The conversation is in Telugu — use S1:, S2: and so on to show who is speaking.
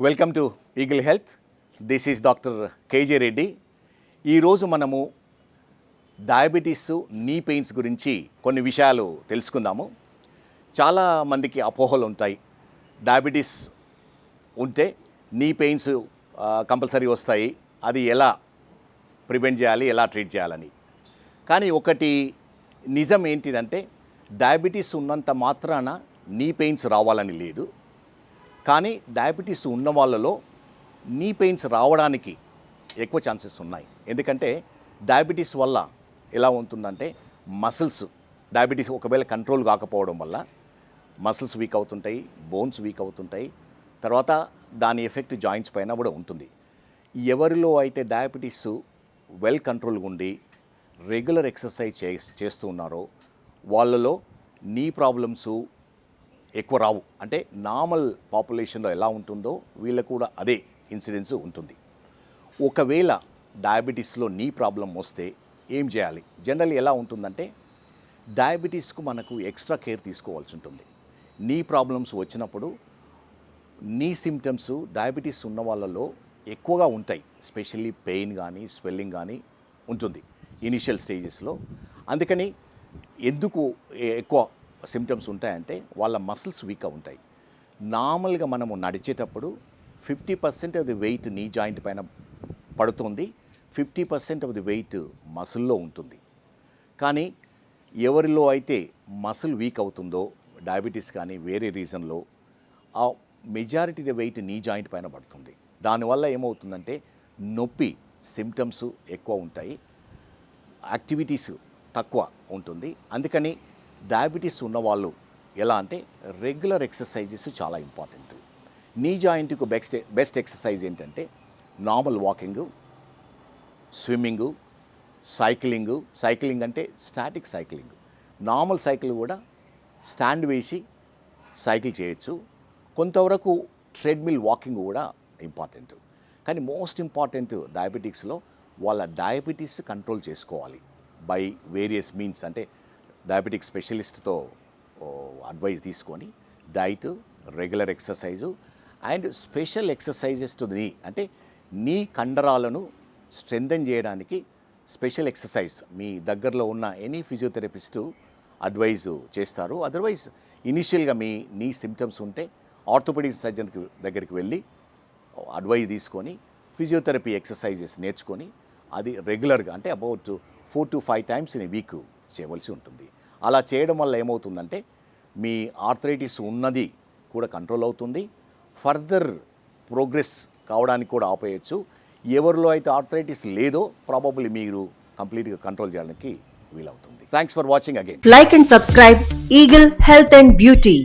S1: Welcome to Eagle Health. This is doctor KJ Reddy. ఈరోజు మనము డయాబెటీస్, నీ పెయిన్స్ గురించి కొన్ని విషయాలు తెలుసుకుందాము. చాలా మందికి అపోహలు ఉంటాయి. డయాబెటీస్ ఉంటే నీ పెయిన్స్ కంపల్సరీ వస్తాయి, అది ఎలా ప్రివెంట్ చేయాలి, ఎలా ట్రీట్ చేయాలని. కానీ ఒకటి నిజం ఏంటిదంటే, డయాబెటీస్ ఉన్నంత మాత్రాన నీ పెయిన్స్ రావాలని లేదు. కానీ డయాబెటీస్ ఉన్న వాళ్ళలో నీ పెయిన్స్ రావడానికి ఎక్కువ ఛాన్సెస్ ఉన్నాయి. ఎందుకంటే డయాబెటీస్ వల్ల ఎలా ఉంటుందంటే, మసిల్స్ డయాబెటీస్ ఒకవేళ కంట్రోల్ కాకపోవడం వల్ల మసిల్స్ వీక్ అవుతుంటాయి, బోన్స్ వీక్ అవుతుంటాయి. తర్వాత దాని ఎఫెక్ట్ జాయింట్స్ పైన కూడా ఉంటుంది. ఎవరిలో అయితే డయాబెటీస్ వెల్ కంట్రోల్గా ఉండి రెగ్యులర్ ఎక్సర్సైజ్ చేస్తూ ఉన్నారో వాళ్ళలో నీ ప్రాబ్లమ్స్ ఎక్కువ రావు. అంటే నార్మల్ పాపులేషన్లో ఎలా ఉంటుందో వీళ్ళకు కూడా అదే ఇన్సిడెన్స్ ఉంటుంది. ఒకవేళ డయాబెటీస్లో నీ ప్రాబ్లం వస్తే ఏం చేయాలి? జనరల్ ఎలా ఉంటుందంటే, డయాబెటీస్కు మనకు ఎక్స్ట్రా కేర్ తీసుకోవాల్సి ఉంటుంది. నీ ప్రాబ్లమ్స్ వచ్చినప్పుడు నీ సిమ్టమ్స్ డయాబెటీస్ ఉన్న వాళ్ళలో ఎక్కువగా ఉంటాయి. స్పెషల్లీ పెయిన్ కానీ స్వెల్లింగ్ కానీ ఉంటుంది ఇనిషియల్ స్టేజెస్లో. అందుకని ఎందుకు ఎక్కువ సిమ్టమ్స్ ఉంటాయంటే, వాళ్ళ మసిల్స్ వీక్గా ఉంటాయి. నార్మల్గా మనము నడిచేటప్పుడు 50% of the weight knee joint పైన పడుతుంది, 50% ఆఫ్ ది వెయిట్ మసిల్లో ఉంటుంది. కానీ ఎవరిలో అయితే మసిల్ వీక్ అవుతుందో డయాబెటీస్ కానీ వేరే రీజన్లో, ఆ majority the weight knee joint పైన పడుతుంది. దానివల్ల ఏమవుతుందంటే నొప్పి సిమ్టమ్స్ ఎక్కువ ఉంటాయి, యాక్టివిటీస్ తక్కువ ఉంటుంది. అందుకని డయాబెటీస్ ఉన్నవాళ్ళు ఎలా అంటే, రెగ్యులర్ ఎక్సర్సైజెస్ చాలా ఇంపార్టెంట్. నీ జాయింట్కు బెస్ట్ ఎక్సర్సైజ్ ఏంటంటే నార్మల్ వాకింగు, స్విమ్మింగు, సైక్లింగ్ అంటే స్టాటిక్ సైక్లింగ్. నార్మల్ సైకిల్ కూడా స్టాండ్ వేసి సైకిల్ చేయొచ్చు. కొంతవరకు ట్రెడ్మిల్ వాకింగ్ కూడా ఇంపార్టెంట్. కానీ మోస్ట్ ఇంపార్టెంట్ డయాబెటిక్స్లో వాళ్ళ డయాబెటీస్ కంట్రోల్ చేసుకోవాలి బై వేరియస్ మీన్స్. అంటే డయాబెటిక్ స్పెషలిస్ట్తో అడ్వైస్ తీసుకొని diet, regular exercise and special exercises to నీ, అంటే నీ కండరాలను స్ట్రెంథెన్ చేయడానికి స్పెషల్ ఎక్సర్సైజ్ మీ దగ్గరలో ఉన్న ఎనీ ఫిజియోథెరపిస్టు అడ్వైజ్ చేస్తారు. అదర్వైజ్ ఇనిషియల్గా మీ నీ సిమ్టమ్స్ ఉంటే ఆర్థోపెడిక్ సర్జన్ దగ్గరికి వెళ్ళి అడ్వైజ్ తీసుకొని ఫిజియోథెరపీ ఎక్సర్సైజెస్ నేర్చుకొని అది రెగ్యులర్గా అంటే about 4 to 5 times in week చేయవలసి ఉంటుంది. అలా చేయడం వల్ల ఏమవుతుందంటే, మీ ఆర్థరైటిస్ ఉన్నది కూడా కంట్రోల్ అవుతుంది, ఫర్దర్ ప్రోగ్రెస్ కావడానికి కూడా ఆపేయచ్చు. ఎవరిలో అయితే ఆర్థరైటిస్ లేదో ప్రాబబ్లీ మీరు కంప్లీట్గా కంట్రోల్ చేయడానికి వీలవుతుంది. Thanks for watching again.
S2: Like and subscribe Eagle Health and Beauty.